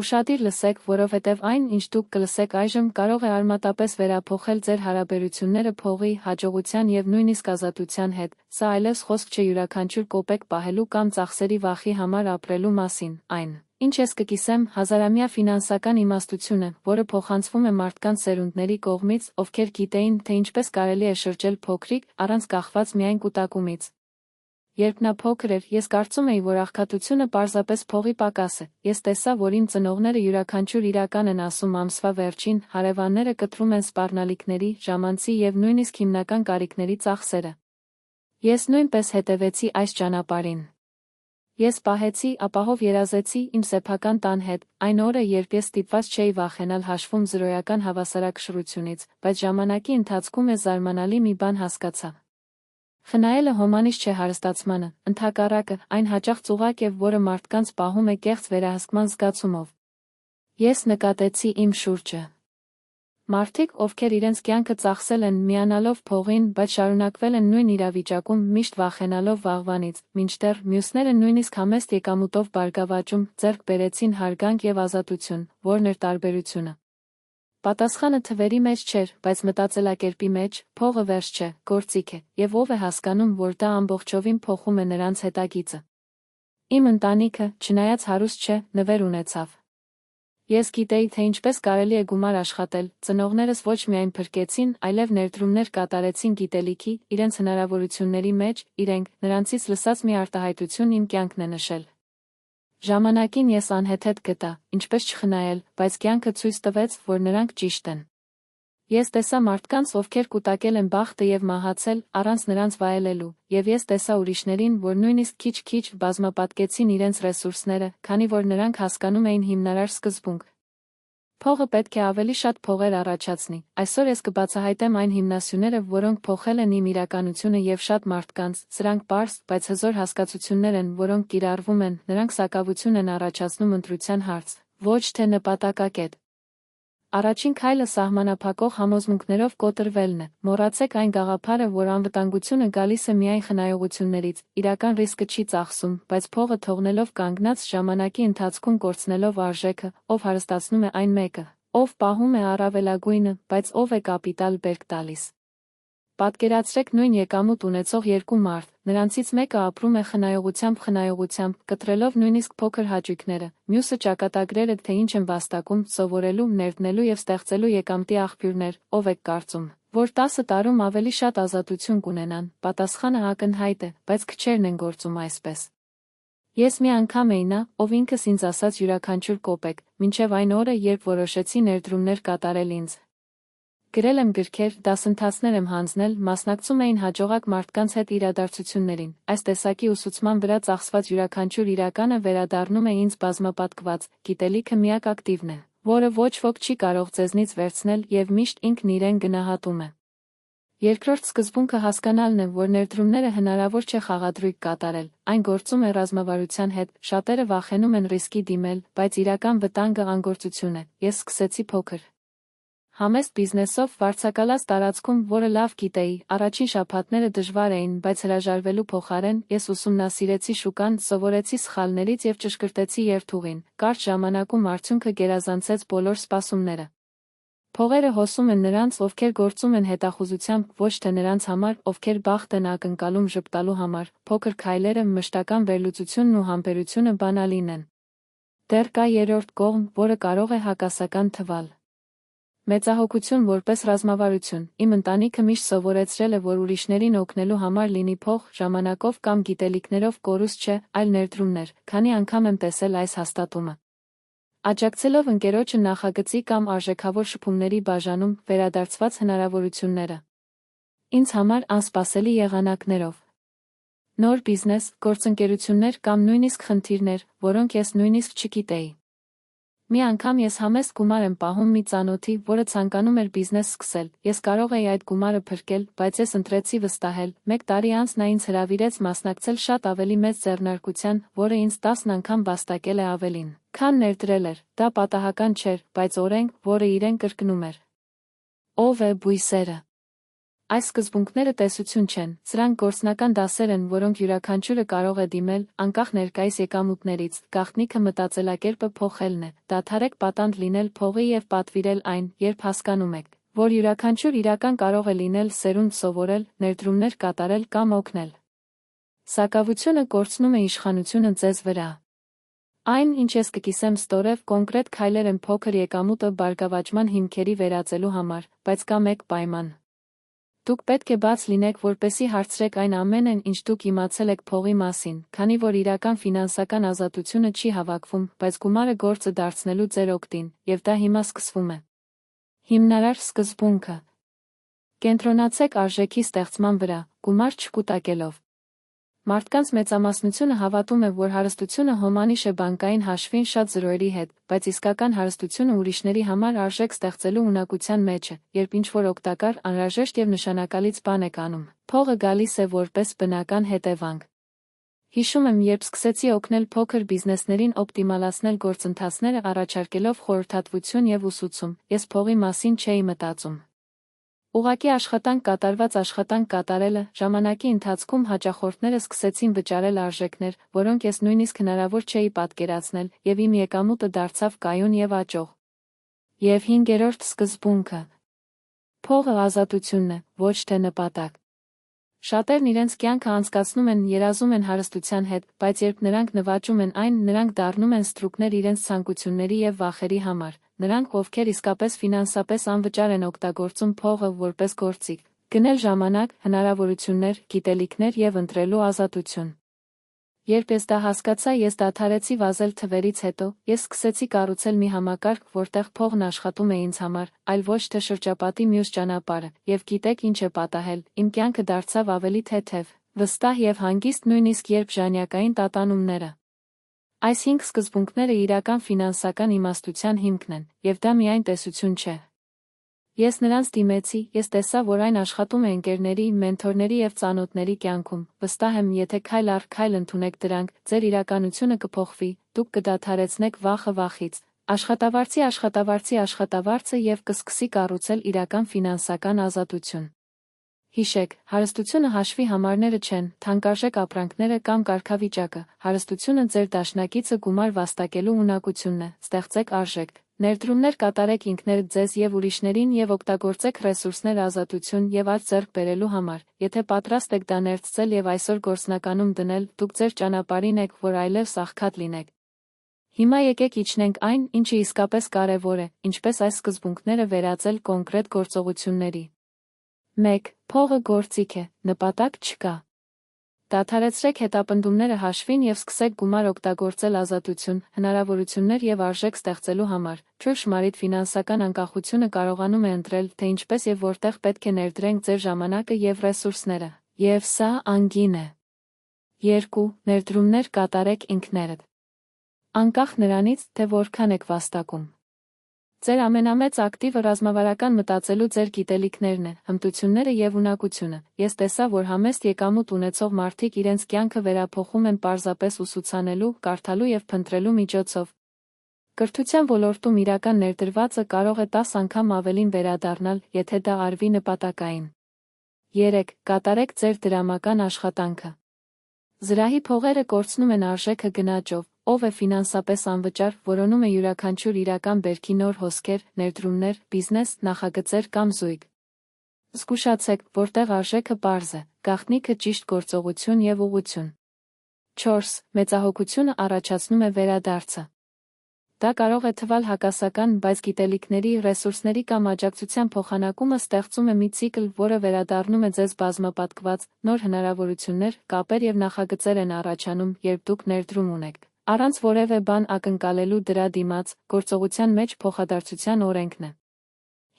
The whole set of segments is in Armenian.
Ուշադիր լսեք, որովհետև այն, ինչ դուք կլսեք այժմ, կարող է արմատապես վերափոխել ձեր հարաբերությունները փողի, հաջողության և նույնիսկ ազատության հետ, սա այլևս խոսք չէ յուրաքանչյուր կոպեկ պահելու կամ ծախսերի վախի համար ապրելու մասին, այն, ինչ ես կկիսեմ, հազարամյա ֆինանսական իմաստություն է, որը փոխանցվում է մարդկանց սերունդների կողմից, ովքեր գիտեին, թե ինչպես կարելի է շրջել փոքրիկ, առանց կախված միայն կուտակումից։ Երբ նա փոքր էր, ես կարծում էի, որ աղքատությունը պարզապես փողի պակաս է։ Ես տեսա, որ իմ ծնողները յուրաքանչյուր իրական են ասում ամսվա վերջին, հարևանները կտրում են սպառնալիքների, ժամանցի և նույնիսկ հիմնական կարիքների ծախսերը։ Ես նույնպես հետևեցի այս ճանապարհին։ Ես պահեցի, ապահով երազեցի իմ սեփական տան հետ, այն օրը, երբ ես ստիպված չէի վախենալ հաշվում զրոյական հավասարակշռությունից, բայց ժամանակի ընթացքում ես զարմանալի մի բան հասկացա։ Խնայելը հոմանիշ չէ հարստացմանը, ընդհակառակը, այն հաճախ ծուղակ է, որը մարդկանց պահում է կեղծ վերահսկման զգացումով։ Ես նկատեցի իմ շուրջը մարդիկ, ովքեր իրենց կյանքը ծախսել են միանալով փողին, բայց շարունակվել են նույն իրավիճակում, միշտ վախենալով վաղվանից, մինչդեռ մյուսները նույնիսկ համեստ եկամուտով բարգավաճում, ձեռք բերեցին հարգանք և ազատություն, որն էր տարբերությունը։ Պատասխանը թվերի մեջ չէր, բայց մտածելակերպի մեջ, փողը վերջ չէ, գործիք է, և ով է հասկանում, որ դա ամբողջովին փոխում է նրանց հետագիծը։ Իմ ընտանիքը, չնայած հարուստ չէ, նվեր ունեցավ։ Ես գիտեի, թե ինչպես կարելի է գումար աշխատել, ծնողներս ոչ միայն փրկեցին, այլև ներդրումներ կատարեցին գիտելիքի, իրենց հնարավորությունների մեջ, իրենք, նրանցից լսած մի արտահայտություն իմ կյանքն է նշել։ Ժամանակին ես անհեթեթ գտա, ինչպես չխնայել, բայց կյանքը ցույց տվեց, որ նրանք ճիշտ են։ Ես տեսա մարդկանց, ովքեր կուտակել են բախտը և մահացել, առանց նրանց վայելելու, և ես տեսա ուրիշներին, որ նույնիսկ քիչ-քիչ բազմապատկեցին իրենց ռեսուրսները, քանի որ նրանք հասկանում էին հիմնարար սկզբունք։ Փողը պետք է ավելի շատ փողեր առաջացնի։ Այսօր ես կբացահայտեմ այն հիմնասյուները, որոնք փոխել են իմ իրականությունը և շատ մարդկանց, սրանք պարզ, բայց հզոր հասկացություններ են, որոնք կիրառվում են, նրանք սակավություն են առաջացնում ընտրության հարց, ոչ թե նպատակակետ։ Առաջին քայլը սահմանափակող համոզմունքներով կոտրվելն է։ Մոռացեք այն գաղափարը, որ անվտանգությունը գալիս է միայն խնայողություններից, իրական ռիսկը չի ծախսում, բայց փողը թողնելով կանգնած, ժամանակի ընթացքում կորցնելով արժեքը, ով հարստացնում է այն մեկը, ով պահում է առավելագույնը, բայց ով է կապիտալ բերք տալիս։ Պատկերացրեք նույն եկամուտ ունեցող երկու մարդ, նրանցից մեկը ապրում է խնայողությամբ, կտրելով նույնիսկ փոքր հաճույքները, մյուսը ճակատագրերը, թե ինչ են վաստակում, սովորելու, ներդնելու և ստեղծելու եկամտի աղբյուրներ, ով եք կարծում, որ 10 տարում ավելի շատ ազատություն կունենան, պատասխանը ակնհայտ է, բայց քչերն են գործում այսպես։ Ես մի անգամ էի նա, ով ինքս ինձ ասաց յուրաքանչյուր կոպեկ, մինչև այն օրը, երբ որոշեցի ներդրումներ կատարել ինձ։ Գրել եմ գրքեր, դասընթացներ եմ հանձնել, մասնակցում էին հաջողակ մարդկանց հետ իրադարձություններին, այս տեսակի ուսուցման վրա ծախսված յուրաքանչյուր իրականը վերադառնում է ինձ բազմապատկված, գիտելիքը միակ ակտիվն է, որը ոչ ոք չի կարող ձեզնից վերցնել և միշտ ինքն իրեն գնահատում է։ Երկրորդ սկզբունքը հասկանալն է, որ ներդրումները հնարավոր չէ խաղադրույք կատարել, այն գործում է ռազմավարության հետ, շատերը վախենում են ռիսկի դիմել, բայց իրական վտանգը անգործություն է, ես սկսեցի փոքր։ Համեստ բիզնեսով վարձակալած տարածքում, որը լավ գիտեի, առաջին շաբաթները դժվար էին, բայց հրաժարվելու փոխարեն, ես ուսումնասիրեցի շուկան, սովորեցի սխալներից և ճշգրտեցի երթուղին, կարճ ժամանակում արդյունքը գերազանցեց բոլոր սպասումները։ Փողերը հոսում են նրանց, ովքեր գործում են հետախուզությամբ, ոչ թե նրանց համար, ովքեր բախտ են ակնկալում ժպտալու համար, փոքր քայլերը, մշտական վերլուծությունն ու համբերությունը բանալին են։ Դեռ կա երրորդ կողմ, որը կարող է հակասական թվալ։ Մեծահոգություն որպես ռազմավարություն, իմ ընտանիքը միշտ սովորեցրել է, որ ուրիշներին օգնելու համար լինի փող, ժամանակով կամ գիտելիքներով կորուստ չէ, այլ ներդրումներ, քանի անգամ եմ տեսել այս հաստատումը։ Աջակցելով ընկերոջը նախագծի կամ արժեքավոր շփումների բաժանում, վերադարձված հնարավորությունները։ Ինձ համար անսպասելի եղանակներով։ Նոր բիզնես, գործընկերություններ կամ նույնիսկ խնդիրներ, որոնք ես նույնիսկ չգիտեի։ Մի անգամ ես համեստ գումար եմ պահում մի ծանոթի, որը ցանկանում էր բիզնես սկսել, ես կարող էի այդ գումարը փրկել, բայց ես ընտրեցի վստահել, 1 տարի անց նա ինձ հրավիրեց մասնակցել շատ ավելի մեծ ձեռնարկության, որը ինձ 10 անգամ վաստակել է ավելին, քան ներդրել էր, դա պատահական չէր, բայց օրենք, որը իրեն կրկնում էր։ Ով է բույսերը։ Այս սկզբունքները տեսություն չեն, սրանք գործնական դասեր են, որոնք յուրաքանչյուրը կարող է դիմել, անկախ ներկայիս եկամուտներից, գաղտնիքը մտածելակերպը փոխելն է, դադարեք պատանդ լինել փողի և պատվիրել այն, երբ հասկանում եք, որ յուրաքանչյուր իրական կարող է լինել սերունդ սովորել, ներդրումներ կատարել կամ օգնել։ Սակավությունը կորցնում է իշխանությունը ձեզ վրա։ Այն, ինչ ես կկիսեմ ստորև, կոնկրետ քայլեր են փոքր եկամուտը բարգավաճման հիմքերի վերածելու համար, բայց կա մեկ պայման։ Դուք պետք է բաց լինեք, որպեսզի հարցրեք այն ամենն, ինչ դուք իմացել եք փողի մասին, քանի որ իրական ֆինանսական ազատությունը չի հավաքվում, բայց գումարը գործը դարձնելու ձեր օգտին, եւ դա հիմա սկսվում է։ Հիմնարար սկզբունքը։ Կենտրոնացեք արժեքի ստեղծման վրա, գումար չկուտակելով։ Մարդկանց մեծամասնությունը հավատում է, որ հարստությունը հոմանիշ է բանկային հաշվին շատ զրոյերի հետ, բայց իսկական հարստությունը ուրիշների համար արժեք ստեղծելու ունակության մեջ է, երբ ինչ-որ օգտակար, անհրաժեշտ և նշանակալից բան եք անում, փողը գալիս է որպես բնական հետևանք։ Հիշում եմ, երբ սկսեցի օգնել փոքր բիզնեսներին օպտիմալացնել գործընթացները առաջարկելով խորհրդատվություն և ուսուցում, ես փողի մասին չէի մտածում։ Ուղղակի աշխատանք կատարված աշխատանք կատարելը, ժամանակի ընթացքում հաճախորդները սկսեցին վճարել արժեքներ, որոնք ես նույնիսկ հնարավոր չէի պատկերացնել, և իմ եկամուտը դարձավ կայուն և աճող։ Եվ հինգերորդ սկզբունքը։ Փողը ազատությունն է, ոչ թե նպատակ։ Շատերն իրենց կյանքը անցկացնում են, երազում են հարստության հետ, բայց երբ նրանք նվաճում են այն, նրանք դառնում են ստրուկներ իրենց ցանկությունների և վախերի համար, նրանք, ովքեր իսկապես ֆինանսապես անվճար են օգտագործում փողը որպես գործիք, գնել ժամանակ, հնարավորություններ, գիտելիքներ և ընտրելու ազատություն։ Երբ ես դա հասկացա, ես դադարեցի վազել թվերից հետո, ես սկսեցի կառուցել մի համակարգ, որտեղ փողն աշխատում է ինձ համար, այլ ոչ թե շրջապատի մյուս ճանապարհը, եւ գիտեք ինչ է պատահել, իմ կյանքը դարձավ ավելի թեթև, վստահ եւ հանգիստ, նույնիսկ երբ ժանյակային տատանումները։ Այս 5 սկզբունքները իրական ֆինանսական իմաստության հիմքն են, եւ դա միայն տեսություն չէ։ Ես նրանց դիմեցի, ես տեսա, որ այն աշխատում է ընկերների, մենթորների եւ ծանոթների կյանքում, վստահ եմ, եթե քայլ առ քայլ ընդունեք դրանք, ձեր իրականությունը կփոխվի, դուք կդադարեցնեք վախը վախից, աշխատավարձը եւ կսկսի կառուցել իրական ֆինանսական ազատություն։ Հիշեք, հարստությունը հաշվի համարները չեն, թանկարժեք ապրանքները կամ կարգավիճակը, հարստությունը ձեր դաշնակիցը գումար վաստակելու ունակությունն է, ստեղծեք արժեք, ներդրումներ կատարեք ինքներդ ձեզ եւ ուրիշներին եւ օգտագործեք ռեսուրսներ ազատություն եւ աճ ձեռք բերելու համար, եթե պատրաստ եք դա ներծել եւ այսօր գործնականում դնել, դուք ձեր ճանապարհին եք, որ այլևս աղքատ լինեք։ Հիմա եկեք իջնենք այն, ինչը իսկապես կարևոր է, ինչպես այս սկզբունքները վերածել կոնկրետ գործողությունների։ 1. Փողը գործիք է, նպատակ չկա։ Դադարեցրեք հետապնդումները հաշվին եւ սկսեք գումար օգտագործել ազատություն, հնարավորություններ եւ արժեք ստեղծելու համար։ Ճշմարիտ ֆինանսական անկախությունը կարողանում է ընտրել, թե ինչպես եւ որտեղ պետք է ներդրենք ձեր ժամանակը եւ ռեսուրսները։ Եվ սա անգին է։ 2. Ներդրումներ կատարեք ինքներդ։ Անկախ նրանից, թե որքան եք վաստակում։ Ձեր ամենամեծ ակտիվը ռազմավարական մտածելու ձեր գիտելիքներն են, հմտությունները եւ ունակությունը։ Ես տեսա, որ համեստ եկամուտ ունեցող մարդիկ իրենց կյանքը վերափոխում են պարզապես ուսուցանելու, կարդալու եւ փնտրելու միջոցով։ Կրթության ոլորտում իրական ներդրվածը կարող է 10 անգամ ավելին վերադառնալ, եթե դա արվի նպատակային։ 3. Կատարեք ձեր դրամական աշխատանքը։ Զրահի փողերը կորցնում են արժեքը գնաճով, ով է ֆինանսապես անվճար, որոնում է յուրաքանչյուր իրական բերքի նոր հոսքեր, ներդրումներ, բիզնես, նախագծեր կամ զույգ։ Զգուշացեք, որտեղ արժեքը պարզ է, գաղտնիքը ճիշտ գործողություն եւ ուղղություն։ 4. Մեծահոգությունը առաջացնում է վերադարձը։ Դա կարող է թվալ հակասական, բայց գիտելիքների, ռեսուրսների կամ աջակցության փոխանակումը ստեղծում է մի ցիկլ, որը վերադառնում է ձեզ բազմապատկված, նոր հնարավորություններ, կապեր եւ նախագծեր են առաջանում, երբ դուք ներդրում ունեք, առանց որևէ բան ակնկալելու դրա դիմաց, գործողության մեջ փոխադարձության օրենքն է։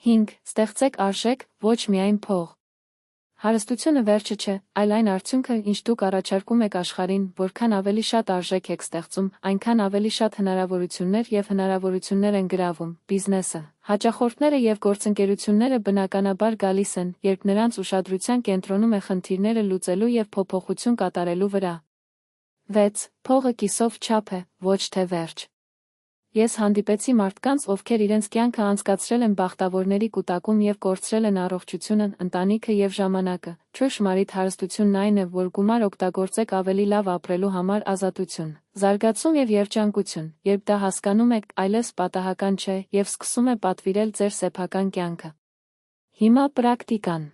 5. Ստեղծեք արժեք, ոչ միայն փող։ Հարստությունը վերջը չէ, այլ այն արդյունքը, ինչ դուք առաջարկում եք աշխարհին, որքան ավելի շատ արժեք եք ստեղծում, այնքան ավելի շատ հնարավորություններ են գրավում, բիզնեսը, հաճախորդները եւ գործընկերությունները բնականաբար գալիս են, երբ նրանց ուշադրության կենտրոնում է խնդիրները լուծելու եւ փոփոխություն կատարելու վրա։ 6. Փողը կիսով չափ է, ոչ թե վերջ։ Ես հանդիպեցի մարդկանց, ովքեր իրենց կյանքը անցկացրել են բախտավորների կուտակում և կորցրել են առողջությունը, ընտանիքը և ժամանակը։ Ճշմարիտ հարստությունն այն է, որ գումար օգտագործեք ավելի լավ ապրելու համար ազատություն, զարգացում և երջանկություն, երբ դա հասկանում եք, այլևս պատահական չէ և սկսում է պատվիրել ձեր սեփական կյանքը։ Հիմա պրակտիկան։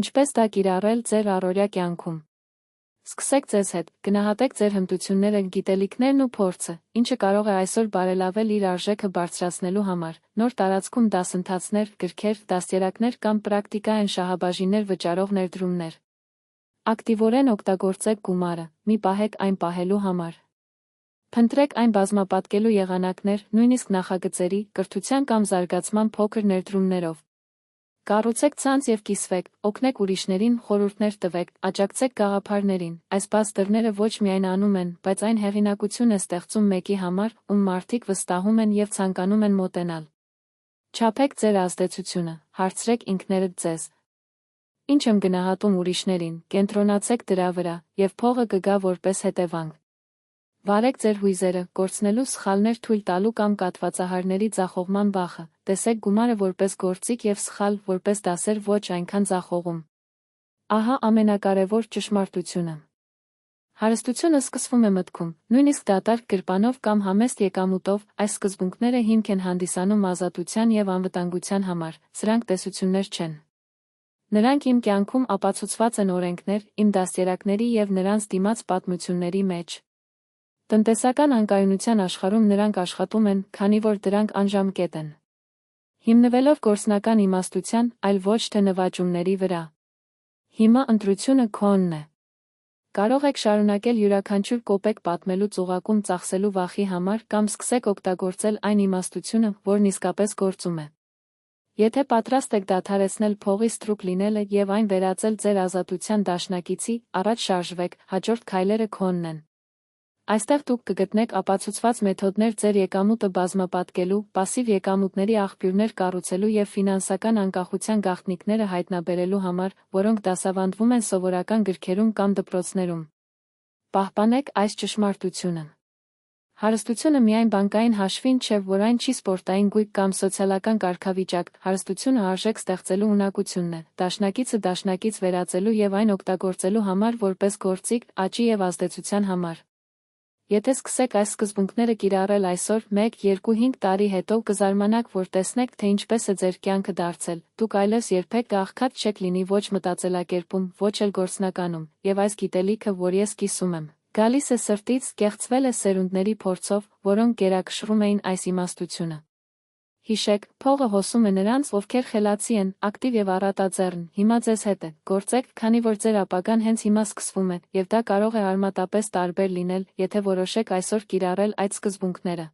Ինչպես դա կիրառել ձեր առօրյա կյանքում։ Սկսեք ձեզ հետ, գնահատեք ձեր հմտությունները, գիտելիքներն ու փորձը, ինչը կարող է այսօր բարելավել իր արժեքը բարձրացնելու համար։ Նոր տարածքում դասընթացներ, գրքեր, դաստիարակներ կամ պրակտիկային շահաբաժիններ վճարող ներդրումներ։ Ակտիվորեն օգտագործեք գումարը, մի պահեք այն պահելու համար։ Փնտրեք այն բազմապատկելու եղանակներ, նույնիսկ նախագծերի, կրթության կամ զարգացման փոքր ներդրումներով։ Կառուցեք ցանց և կիսվեք, օգնեք ուրիշներին, խորհուրդներ տվեք, աջակցեք գաղափարներին։ Այս բաց դռները ոչ միայն անում են, բայց այն հեղինակություն է ստեղծում մեկի համար, ում մարդիկ վստահում են և ցանկանում են մոտենալ։ Չափեք ձեր ազդեցությունը, հարցրեք ինքներդ ձեզ. Ինչ եմ գնահատում ուրիշներին, կենտրոնացեք դրա վրա, և փողը կգա որպես հետևանք։ Վարեք ձեր հույզերը, կորցնելու սխալներ թույլ տալու կամ կաթվածահարների ձախողման վախը, տեսեք գումարը որպես գործիք և սխալ, որպես դասեր ոչ այնքան ձախողում։ Ահա ամենակարևոր ճշմարտությունը։ Հարստությունը սկսվում է մտքում, նույնիսկ դատարկ գրպանով կամ համեստ եկամուտով, այս սկզբունքները հիմք են հանդիսանում ազատության և անվտանգության համար, սրանք տեսություններ չեն։ Նրանք իմ կյանքում ապացուցված են օրենքներ, իմ դաստիարակների և նրանց դիմաց պատմությունների մեջ։ Տնտեսական անկայունության աշխարհում նրանք աշխատում են, քանի որ դրանք անժամկետ են։ Հիմնվելով գործնական իմաստության, այլ ոչ թե նվաճումների վրա։ Հիմա ընտրությունը քոնն է։ Կարող եք շարունակել յուրաքանչյուր կոպեկ պատմելուց ուղղակում ծախսելու վախի համար կամ սկսեք օգտագործել այն իմաստությունը, որն իսկապես գործում է։ Եթե պատրաստ եք դադարեցնել փողի ստրուկ լինելը և այն վերածել ձեր ազատության դաշնակիցի, առաջ շարժվեք, հաջորդ քայլերը քոնն են։ Այստեղ դուք կգտնեք ապացուցված մեթոդներ ձեր եկամուտը բազմապատկելու, պասիվ եկամուտների աղբյուրներ կառուցելու և ֆինանսական անկախության գաղտնիքները հայտնաբերելու համար, որոնք դասավանդվում են սովորական գրքերում կամ դպրոցներում։ Պահպանեք այս ճշմարտությունը։ Հարստությունը միայն բանկային հաշվին չէ, որ այն չի սպորտային գույք կամ սոցիալական կարգավիճակ, հարստությունը արժեք ստեղծելու ունակությունն է, դաշնակիցը վերածելու և այն օգտագործելու համար որպես գործիք, աճի և ազդեցության համար։ Եթե սկսեք այս սկզբունքները կիրառել այսօր, 1-2-5 տարի հետո կզարմանաք, որ տեսնեք, թե ինչպես է ձեր կյանքը դարձել, դուք այլևս երբեք աղքատ չեք լինի ոչ մտածելակերպում, ոչ էլ գործնականում, և այս գիտելիքը, որ ես կիսում եմ, գալիս է սրտից, կեղծվել է սերունդների փորձով, որոնք գերակշռում էին այս իմաստությունը։ Հիշեք, փողը հոսում է նրանց, ովքեր խելացի են, ակտիվ և առատաձեռն, հիմա ձեզ հետ է, գործեք, քանի որ ձեր ապագան հենց հիմա սկսվում է, և դա կարող է արմատապես տարբեր լինել, եթե որոշեք այսօր կիրառել այդ սկզբունքները։